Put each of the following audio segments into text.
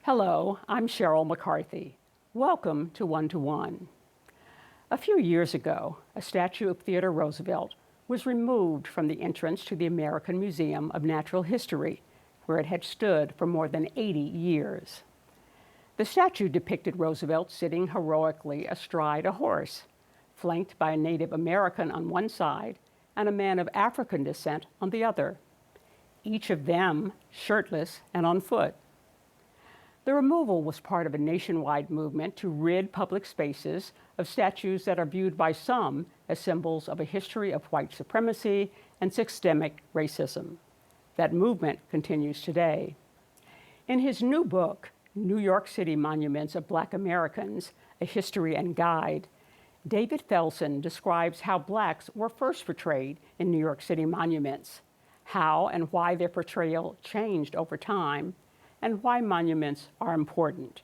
Hello, I'm Sheryl McCarthy. Welcome to One to One. A few years ago, a statue of Theodore Roosevelt was removed from the entrance to the American Museum of Natural History, where it had stood for more than 80 years. The statue depicted Roosevelt sitting heroically astride a horse, flanked by a Native American on one side and a man of African descent on the other, each of them shirtless and on foot. The removal was part of a nationwide movement to rid public spaces of statues that are viewed by some as symbols of a history of white supremacy and systemic racism. That movement continues today. In his new book, New York City Monuments of Black Americans, A History and Guide, David Felsen describes how Blacks were first portrayed in New York City monuments, how and why their portrayal changed over time, and why monuments are important.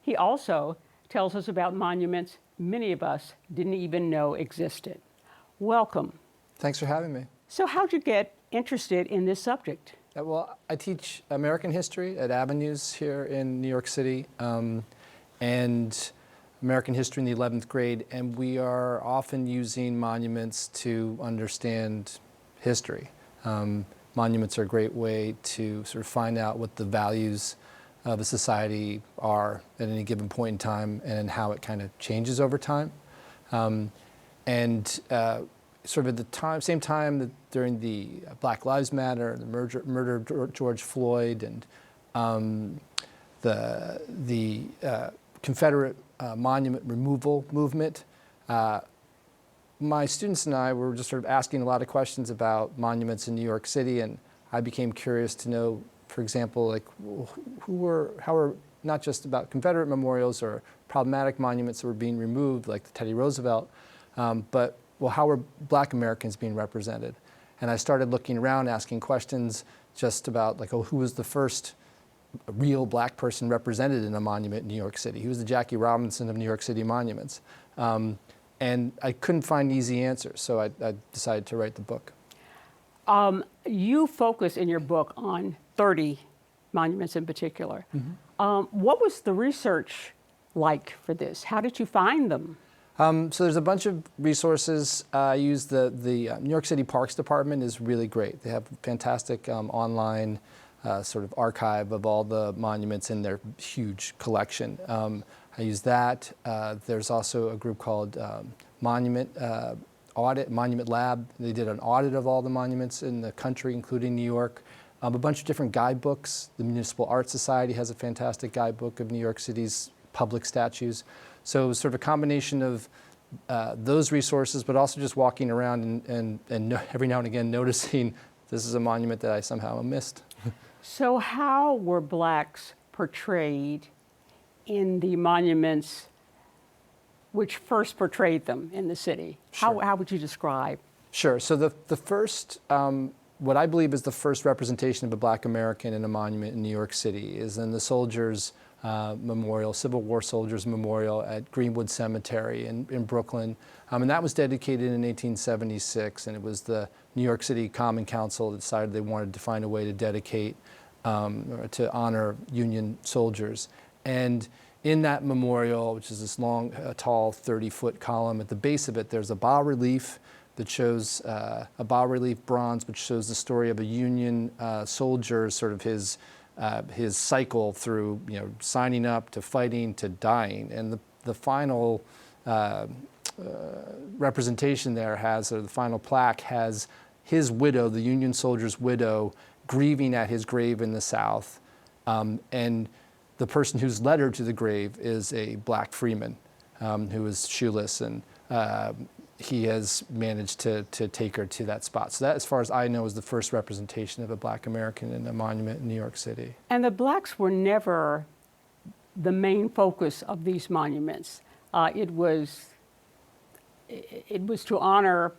He also tells us about monuments many of us didn't even know existed. Welcome. Thanks for having me. So how'd you get interested in this subject? Well, I teach American history at Avenues here in New York City, and American history in the 11th grade, and we are often using monuments to understand history. Monuments are a great way to sort of find out what the values of a society are at any given point in time and how it kind of changes over time. Sort of at the same time that during the Black Lives Matter, the murder of George Floyd, and the Confederate monument removal movement, my students and I were just sort of asking a lot of questions about monuments in New York City, and I became curious to know, for example, like how are not just about Confederate memorials or problematic monuments that were being removed, like the Teddy Roosevelt, but how were Black Americans being represented? And I started looking around, asking questions just about like, who was the first real Black person represented in a monument in New York City? Who was the Jackie Robinson of New York City monuments? And I couldn't find easy answers, so I decided to write the book. You focus in your book on 30 monuments in particular. Mm-hmm. What was the research like for this? How did you find them? So there's a bunch of resources. I use the New York City Parks Department is really great. They have fantastic online sort of archive of all the monuments in their huge collection. I use that. There's also a group called Monument Lab. They did an audit of all the monuments in the country, including New York. A bunch of different guidebooks. The Municipal Art Society has a fantastic guidebook of New York City's public statues. So it was sort of a combination of those resources, but also just walking around and every now and again noticing this is a monument that I somehow missed. So how were Blacks portrayed in the monuments which first portrayed them in the city? Sure. How would you describe? Sure. So the first, what I believe is the first representation of a Black American in a monument in New York City is in the Soldiers Memorial, Civil War Soldiers Memorial at Greenwood Cemetery in Brooklyn. And that was dedicated in 1876, and it was the New York City Common Council that decided they wanted to find a way to dedicate, to honor Union soldiers. And in that memorial, which is this long, tall 30-foot column, at the base of it, there's a bas-relief that shows a bas-relief bronze, which shows the story of a Union soldier, sort of his cycle through, signing up to fighting to dying. And the final representation there has, or the final plaque has his widow, the Union soldier's widow, grieving at his grave in the South. And the person who's led her to the grave is a Black freeman who is shoeless, and he has managed to take her to that spot. So that, as far as I know, is the first representation of a Black American in a monument in New York City. And the Blacks were never the main focus of these monuments. It was to honor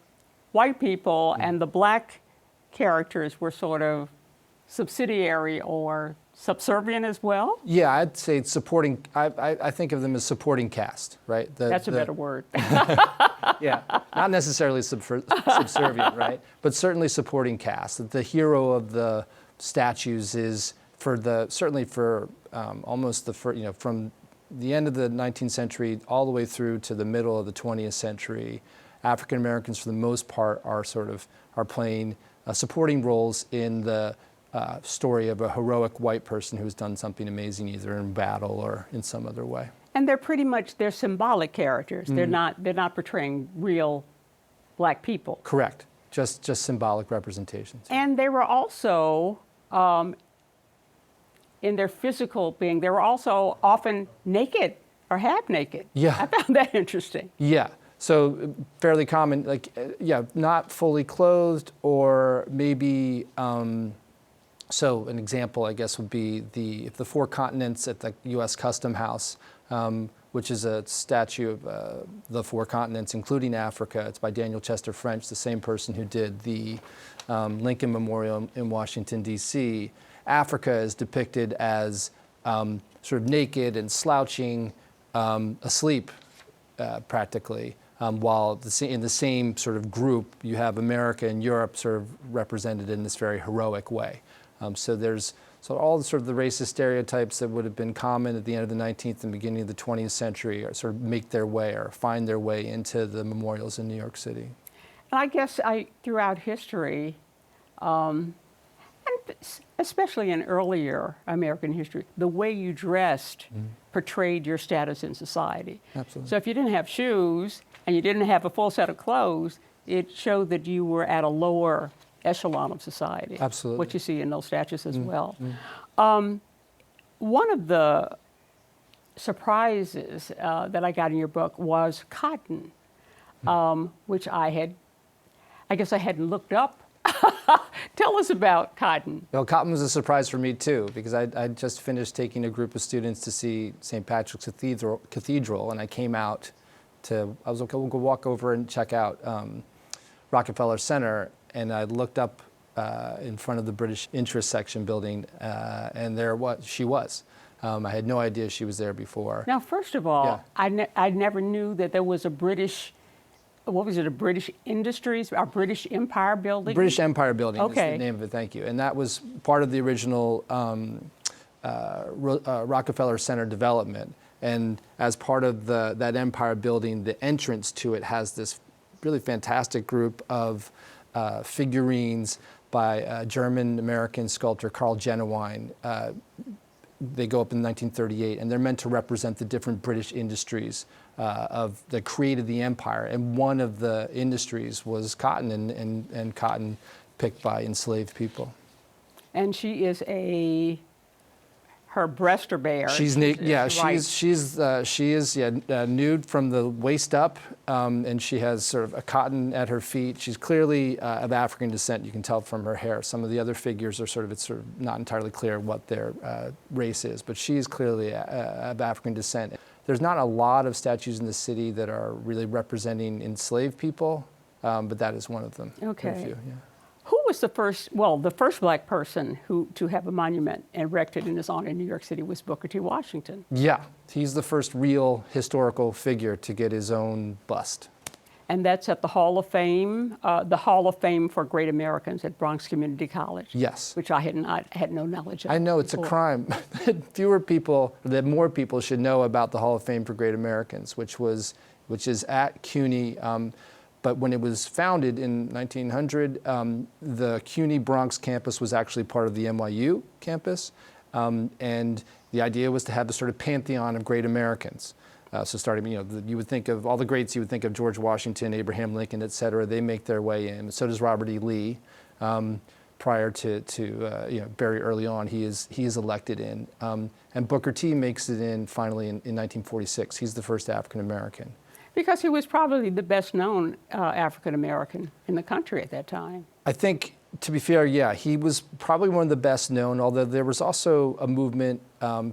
white people, and the Black characters were sort of subsidiary or subservient as well? Yeah, I'd say it's supporting. I think of them as supporting cast, right? That's a better word. Yeah, not necessarily subservient, right? But certainly supporting cast. The hero of the statues is certainly for almost the first, from the end of the 19th century all the way through to the middle of the 20th century, African Americans, for the most part, are playing supporting roles in the story of a heroic white person who's done something amazing, either in battle or in some other way. And they're symbolic characters. They're not portraying real black people. Correct. Just symbolic representations. And they were also, in their physical being, they were also often naked or half naked. Yeah. I found that interesting. Yeah. So fairly common, not fully clothed, or maybe. So an example, I guess, would be the Four Continents at the U.S. Custom House, which is a statue of the four continents, including Africa. It's by Daniel Chester French, the same person who did the Lincoln Memorial in Washington, D.C. Africa is depicted as sort of naked and slouching, asleep, practically, while in the same sort of group, you have America and Europe sort of represented in this very heroic way. So all the sort of the racist stereotypes that would have been common at the end of the 19th and beginning of the 20th century sort of make their way or find their way into the memorials in New York City. And I guess throughout history, and especially in earlier American history, the way you dressed portrayed your status in society. Absolutely. So if you didn't have shoes and you didn't have a full set of clothes, it showed that you were at a lower echelon of society. Absolutely. What you see in those statues as well. One of the surprises that I got in your book was cotton, which I guess I hadn't looked up. Tell us about cotton. Well, cotton was a surprise for me too, because I just finished taking a group of students to see St. Patrick's Cathedral, and I came out I was like, we'll go walk over and check out Rockefeller Center, and I looked up in front of the British Interest Section building, and she was. I had no idea she was there before. Now, first of all, yeah. I never knew that there was a British, what was it, a British Industries, a British Empire building? British Empire building is okay. the name of it, thank you. And that was part of the original Rockefeller Center development. And as part of that Empire building, the entrance to it has this really fantastic group of figurines by German-American sculptor Carl Genuine. They go up in 1938, and they're meant to represent the different British industries that created the empire. And one of the industries was cotton, and cotton picked by enslaved people. And she is her breasts are bare. She's naked. Yeah, right. she is nude from the waist up, and she has sort of a cotton at her feet. She's clearly of African descent. You can tell from her hair. Some of the other figures it's sort of not entirely clear what their race is, but she's clearly of African descent. There's not a lot of statues in the city that are really representing enslaved people, but that is one of them. Okay. A few, yeah. Who was the first black person to have a monument erected in his honor in New York City was Booker T. Washington. Yeah, he's the first real historical figure to get his own bust. And that's at the Hall of Fame for Great Americans at Bronx Community College. Yes. Which I had no knowledge of. I know it's a crime. That more people should know about the Hall of Fame for Great Americans, which is at CUNY. But when it was founded in 1900, the CUNY Bronx campus was actually part of the NYU campus. And the idea was to have the sort of pantheon of great Americans. So starting, you would think of all the greats, you would think of George Washington, Abraham Lincoln, et cetera. They make their way in. So does Robert E. Lee. Prior to very early on, he is elected in. And Booker T makes it in finally in 1946. He's the first African American. Because he was probably the best known African American in the country at that time. I think, to be fair, yeah, he was probably one of the best known, although there was also a movement,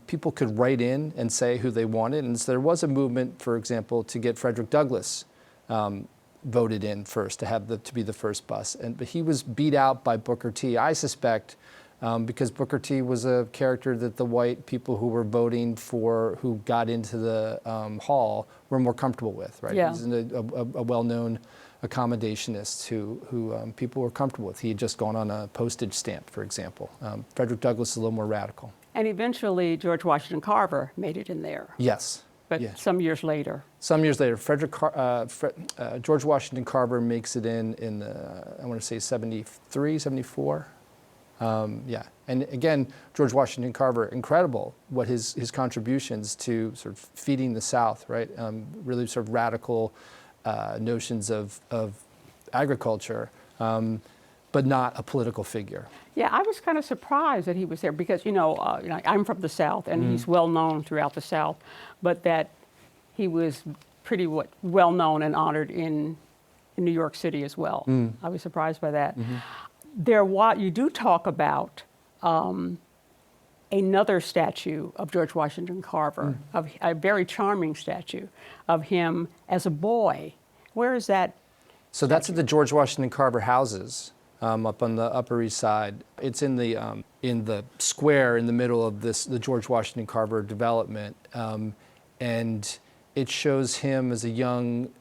people could write in and say who they wanted. And so there was a movement, for example, to get Frederick Douglass voted in first, to be the first bust. But he was beat out by Booker T, I suspect, because Booker T was a character that the white people who were voting for, who got into the hall, were more comfortable with, right? Yeah. He's a well-known accommodationists who people were comfortable with. He had just gone on a postage stamp, for example. Frederick Douglass is a little more radical. And eventually, George Washington Carver made it in there. Yes. But yeah. some years later. Some years later, George Washington Carver makes it in the, I want to say 73, 74. Yeah, and again, George Washington Carver, incredible what his contributions to sort of feeding the South, right? Really sort of radical notions of agriculture, but not a political figure. Yeah, I was kind of surprised that he was there because, I'm from the South and he's well known throughout the South, but that he was pretty well known and honored in New York City as well. I was surprised by that. You do talk about another statue of George Washington Carver, of a very charming statue of him as a boy. Where is that? So that's at the George Washington Carver houses up on the Upper East Side. It's in the square in the middle of the George Washington Carver development, and it shows him as imagines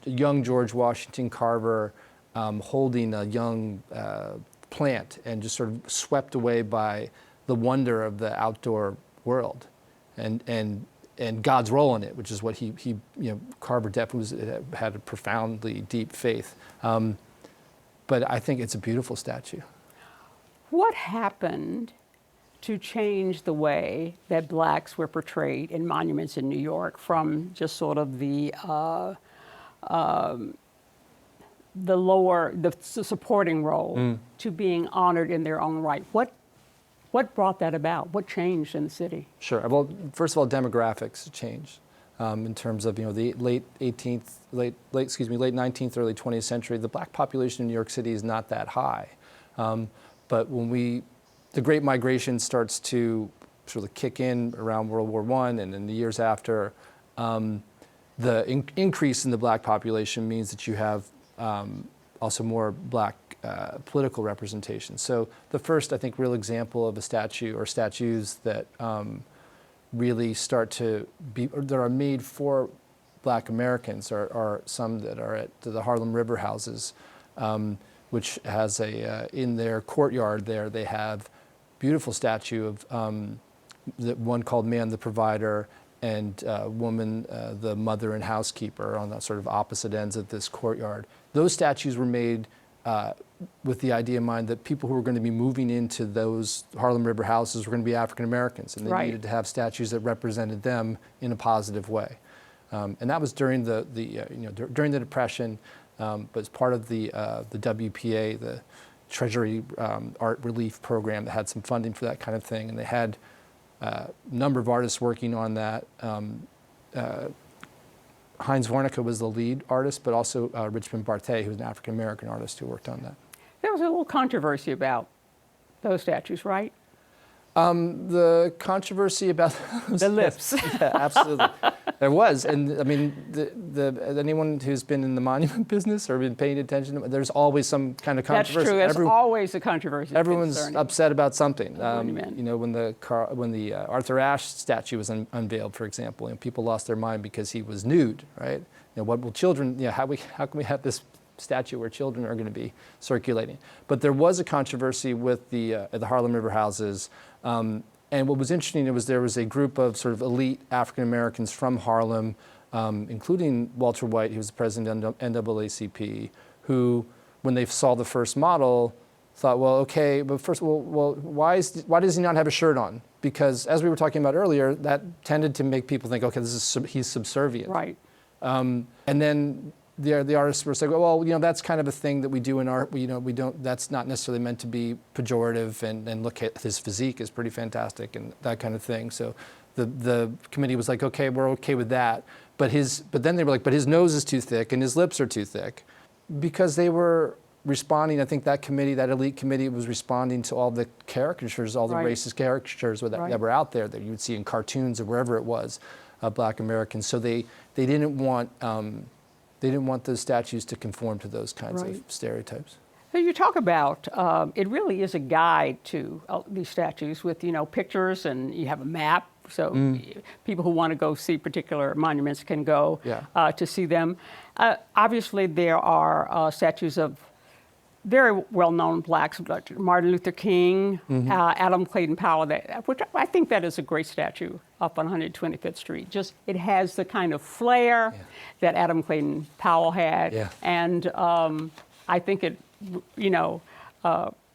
young George Washington Carver holding a young plant and just sort of swept away by the wonder of the outdoor world and God's role in it, which is what Carver definitely had a profoundly deep faith. But I think it's a beautiful statue. What happened to change the way that blacks were portrayed in monuments in New York from just sort of the supporting role to being honored in their own right? What brought that about? What changed in the city? Sure. Well, first of all, demographics changed in terms of the late 19th, early 20th century. The black population in New York City is not that high, but when the Great Migration starts to sort of kick in around World War I and in the years after, the increase in the black population means that you have also more black political representation. So the first, I think, real example of a statue or statues that really start to be, or that are made for black Americans are some that are at the Harlem River houses, which has in their courtyard there, they have beautiful statue of the one called Man the Provider and Woman the Mother and Housekeeper on the sort of opposite ends of this courtyard. Those statues were made with the idea in mind that people who were going to be moving into those Harlem River houses were going to be African Americans, and they needed to have statues that represented them in a positive way. And that was during during the Depression, but as part of the WPA, the Treasury Art Relief Program, that had some funding for that kind of thing, and they had a number of artists working on that. Heinz Warnecke was the lead artist, but also Richmond Barthé, who was an African-American artist who worked on that. There was a little controversy about those statues, right? The controversy about the lips. Yeah, absolutely. There was, and I mean, anyone who's been in the monument business or been paying attention, there's always some kind of controversy. That's true. There's always a controversy. Everyone's upset about something. When the Arthur Ashe statue was unveiled, for example, and people lost their mind because he was nude, right? What will children? How can we have this statue where children are going to be circulating? But there was a controversy with the Harlem River houses. And what was interesting was there was a group of sort of elite African Americans from Harlem, including Walter White, who was the president of NAACP, who, when they saw the first model, thought, well, okay, but first, well, why does he not have a shirt on? Because as we were talking about earlier, that tended to make people think, okay, he's subservient. Right. And then the artists were saying, well, that's kind of a thing that we do in art. We don't. That's not necessarily meant to be pejorative. And look at his physique is pretty fantastic and that kind of thing. So the committee was like, okay, we're okay with that. But then they were like, but his nose is too thick and his lips are too thick, because they were responding. I think that committee, that elite committee, was responding to all the caricatures, all the racist caricatures that were out there that you would see in cartoons or wherever it was of Black Americans. So they didn't want. They didn't want those statues to conform to those kinds of stereotypes. So you talk about, it really is a guide to these statues with, pictures, and you have a map. So people who want to go see particular monuments can go to see them. Obviously, there are statues of very well-known blacks, like Martin Luther King, Adam Clayton Powell, which I think that is a great statue up on 125th Street. Just, it has the kind of flair that Adam Clayton Powell had. Yeah. And I think it,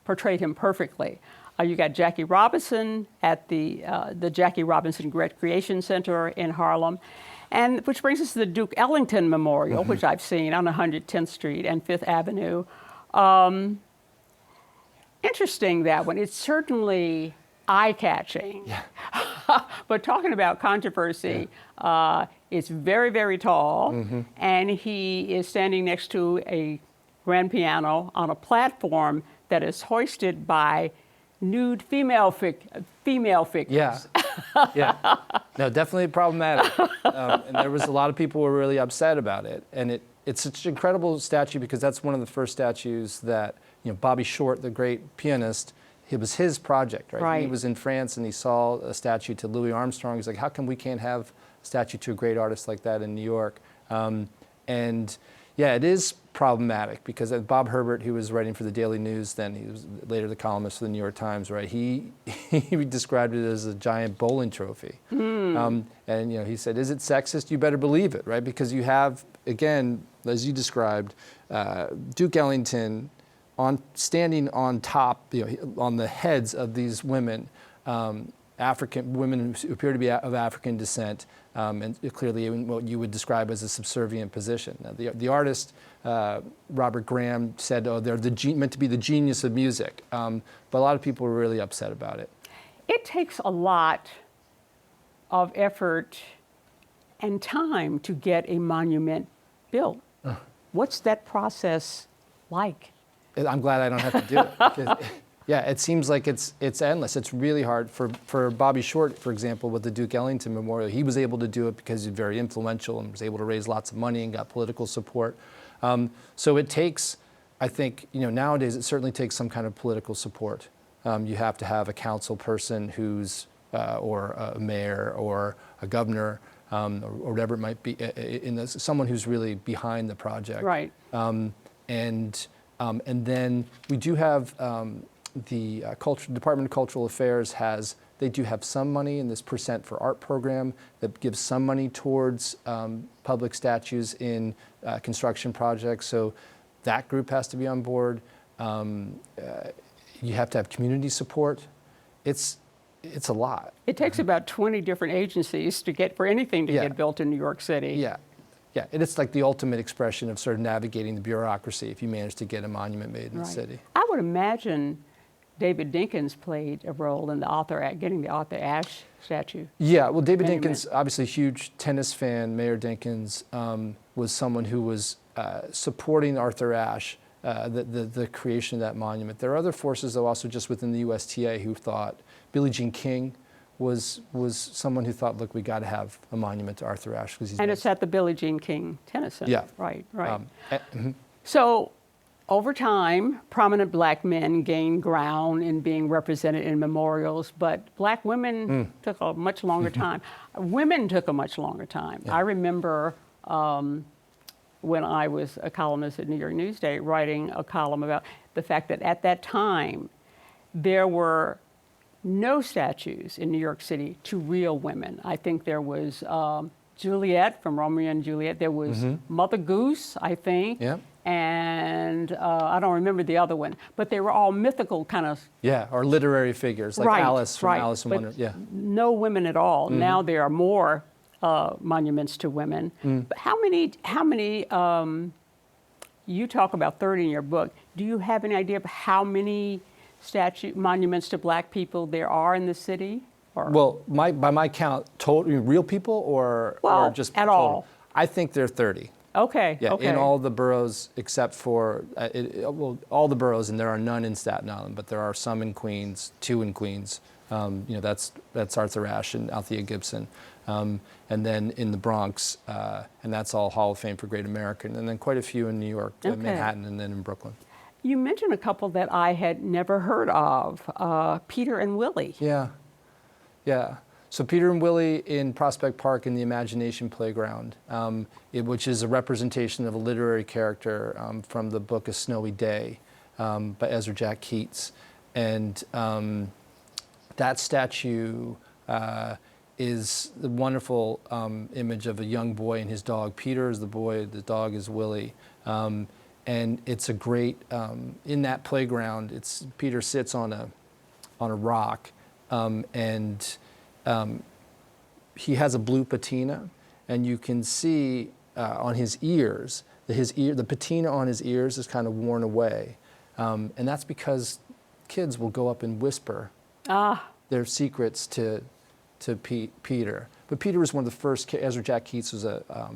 portrayed him perfectly. You got Jackie Robinson at the Jackie Robinson Recreation Center in Harlem. And which brings us to the Duke Ellington Memorial, which I've seen on 110th Street and Fifth Avenue. Interesting, that one. It's certainly eye-catching. Yeah. But talking about controversy, it's very, very tall, and he is standing next to a grand piano on a platform that is hoisted by nude female figures. Yeah. Yeah. No, definitely problematic. And there was a lot of people who were really upset about it. And it's such an incredible statue because that's one of the first statues that, Bobby Short, the great pianist, it was his project, right? Right. He was in France and he saw a statue to Louis Armstrong. He's like, how come we can't have a statue to a great artist like that in New York? And yeah, it is problematic because Bob Herbert, who was writing for the Daily News then, he was later the columnist for the New York Times, right? He described it as a giant bowling trophy. And he said, is it sexist? You better believe it, right? Because you have, again, as you described, Duke Ellington standing on top, on the heads of these women, women who appear to be of African descent, and clearly in what you would describe as a subservient position. Now, the artist, Robert Graham, said, they're meant to be the genius of music. But a lot of people were really upset about it. It takes a lot of effort and time to get a monument built. What's that process like? I'm glad I don't have to do it. Yeah, it seems like it's endless. It's really hard. For Bobby Short, for example, with the Duke Ellington Memorial, he was able to do it because he's very influential and was able to raise lots of money and got political support. So it takes, I think, nowadays it certainly takes some kind of political support. You have to have a council person who's, or a mayor or a governor, or whatever it might be, someone who's really behind the project. Right. And then we do have the Department of Cultural Affairs they do have some money in this Percent for Art program that gives some money towards public statues in construction projects. So that group has to be on board. You have to have community support. It's a lot. It takes about 20 different agencies for anything to get built in New York City. Yeah. Yeah, and it's like the ultimate expression of sort of navigating the bureaucracy if you manage to get a monument made in the city. I would imagine David Dinkins played a role in getting the Arthur Ashe statue. Yeah, well, David Dinkins, obviously a huge tennis fan. Mayor Dinkins was someone who was supporting Arthur Ashe, the creation of that monument. There are other forces, though, also just within the USTA who thought Billie Jean King was someone who thought, look, we got to have a monument to Arthur Ashe. And it's at the Billie Jean King Tennis Center. Yeah. Right. So over time, prominent black men gained ground in being represented in memorials, but black women took a much longer time. Women took a much longer time. Yeah. I remember when I was a columnist at New York Newsday writing a column about the fact that at that time, there were no statues in New York City to real women. I think there was Juliet from Romeo and Juliet. There was Mother Goose, I think. Yeah. And I don't remember the other one. But they were all mythical kind of... Yeah, or literary figures, like Alice from Alice in Wonderland. Yeah. No women at all. Now there are more monuments to women. But how many, you talk about 30 in your book. Do you have any idea of how many monuments to black people there are in the city? Or? Well, by my count, real people or just at total? all? I think there are 30. Okay. Yeah, okay. in all the boroughs except for all the boroughs, and there are none in Staten Island, but there are some in Queens, 2 in Queens. That's Arthur Ashe and Althea Gibson, and then in the Bronx, and that's all Hall of Fame for Great American, and then quite a few in New York, Manhattan, and then in Brooklyn. You mentioned a couple that I had never heard of, Peter and Willie. Yeah. So Peter and Willie in Prospect Park in the Imagination Playground, which is a representation of a literary character from the book A Snowy Day by Ezra Jack Keats. And that statue is the wonderful image of a young boy and his dog. Peter is the boy, the dog is Willie. And it's a great, in that playground, Peter sits on a rock, and he has a blue patina, and you can see on his ears, the patina on his ears is kind of worn away. And that's because kids will go up and whisper their secrets to Peter. But Peter was one of the first, Ezra Jack Keats was a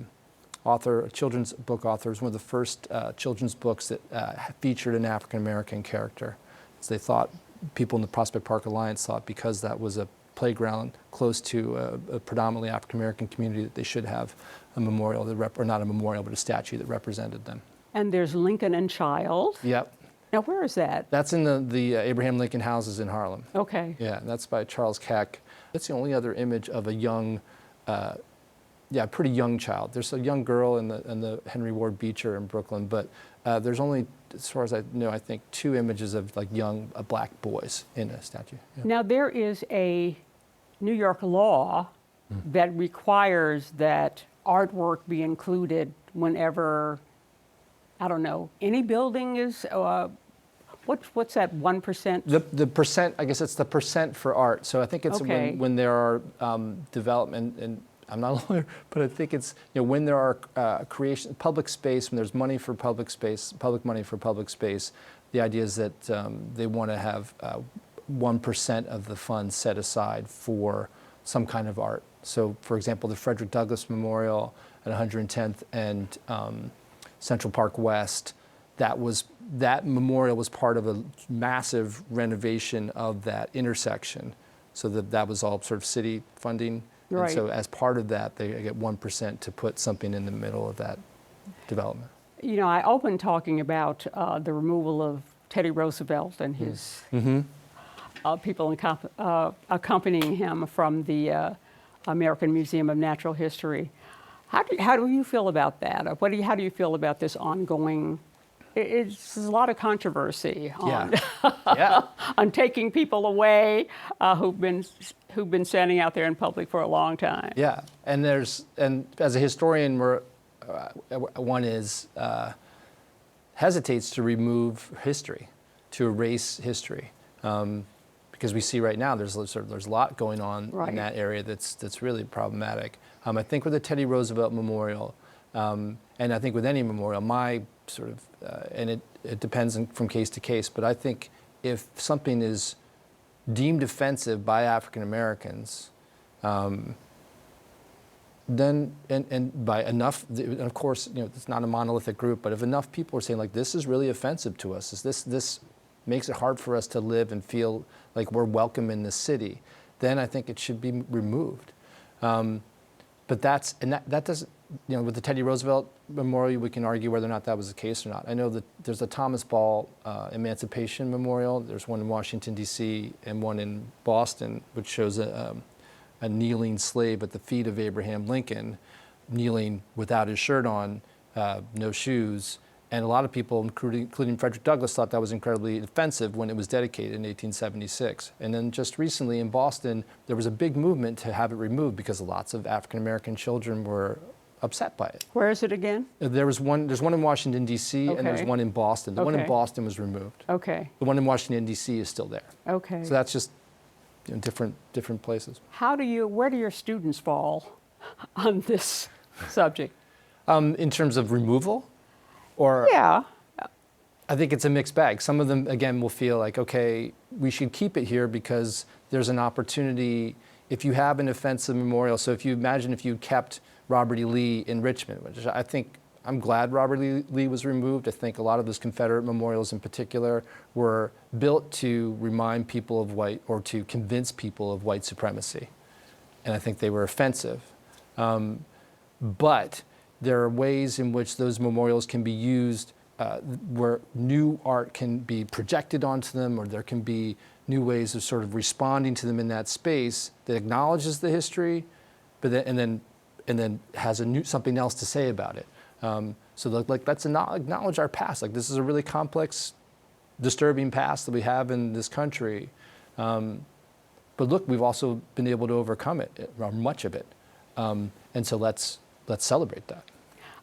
children's book author, was one of the first children's books that featured an African-American character. So they thought, people in the Prospect Park Alliance thought, because that was a playground close to a predominantly African-American community, that they should have a memorial, or not a memorial, but a statue that represented them. And there's Lincoln and Child. Yep. Now, where is that? That's in the Abraham Lincoln houses in Harlem. Okay. Yeah, that's by Charles Keck. That's the only other image of a young, pretty young child. There's a young girl in the Henry Ward Beecher in Brooklyn, but there's only, as far as I know, I think 2 images of like young black boys in a statue. Yeah. Now, there is a New York law that requires that artwork be included whenever, I don't know, any building is, what's that 1%? The percent, I guess it's the percent for art. So I think it's Okay. when there are development, and I'm not a lawyer, but I think it's, when there are creation, public space, when there's money for public space, public money for public space, the idea is that they want to have 1% of the funds set aside for some kind of art. So, for example, the Frederick Douglass Memorial at 110th and Central Park West, that memorial was part of a massive renovation of that intersection. So that was all sort of city funding. Right. And so as part of that, they get 1% to put something in the middle of that development. I opened talking about the removal of Teddy Roosevelt and his people accompanying him from the American Museum of Natural History. How do you feel about that? How do you feel about this ongoing? There's a lot of controversy on on taking people away who've been standing out there in public for a long time. Yeah, and as a historian, one hesitates to remove history, to erase history, because we see right now there's a lot going on in that area that's really problematic. I think with the Teddy Roosevelt Memorial, and I think with any memorial, my sort of, and it depends from case to case, but I think if something is deemed offensive by African Americans, then, and by enough, and of course, it's not a monolithic group, but if enough people are saying, like, this is really offensive to us, this makes it hard for us to live and feel like we're welcome in this city, then I think it should be removed. But that doesn't, with the Teddy Roosevelt Memorial, we can argue whether or not that was the case or not. I know that there's a Thomas Ball Emancipation Memorial. There's one in Washington, D.C., and one in Boston, which shows a kneeling slave at the feet of Abraham Lincoln, kneeling without his shirt on, no shoes. And a lot of people, including Frederick Douglass, thought that was incredibly offensive when it was dedicated in 1876. And then just recently in Boston, there was a big movement to have it removed because lots of African-American children were upset by it. Where is it again? There's one in Washington, D.C., and there's one in Boston. The one in Boston was removed. Okay. The one in Washington, D.C. is still there. Okay. So that's just different places. Where do your students fall on this subject? In terms of removal? Or yeah. I think it's a mixed bag. Some of them, again, will feel like, okay, we should keep it here because there's an opportunity. If you have an offensive memorial, so if you kept Robert E. Lee in Richmond, which I think, I'm glad Robert E. Lee was removed. I think a lot of those Confederate memorials in particular were built to remind people of or to convince people of white supremacy. And I think they were offensive. But there are ways in which those memorials can be used where new art can be projected onto them, or there can be new ways of sort of responding to them in that space that acknowledges the history, but then, and then has something else to say about it. So like let's acknowledge our past. Like, this is a really complex, disturbing past that we have in this country. But look, we've also been able to overcome it, or much of it. And so let's celebrate that.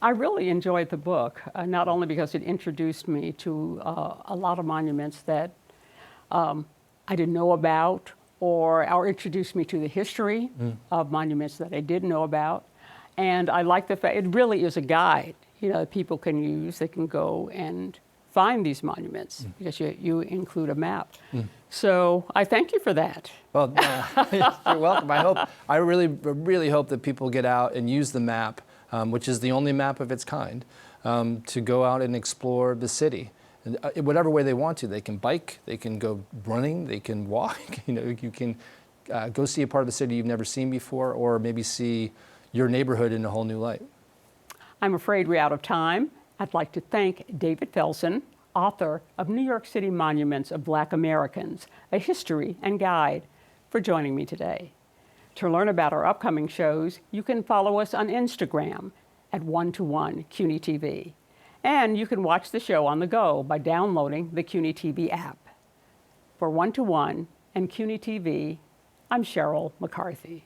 I really enjoyed the book, not only because it introduced me to a lot of monuments that I didn't know about, or introduced me to the history of monuments that I did know about. And I like the fact it really is a guide, that people can use. They can go and find these monuments because you include a map. So I thank you for that. Well, you're welcome. I really hope that people get out and use the map, which is the only map of its kind, to go out and explore the city. And in whatever way they want to. They can bike, they can go running, they can walk. You can go see a part of the city you've never seen before, or maybe see your neighborhood in a whole new light. I'm afraid we're out of time. I'd like to thank David Felsen, author of New York City Monuments of Black Americans, A History and Guide, for joining me today. To learn about our upcoming shows, you can follow us on Instagram at 1-to-1 CUNY TV. And you can watch the show on the go by downloading the CUNY TV app. For 1-to-1 and CUNY TV, I'm Sheryl McCarthy.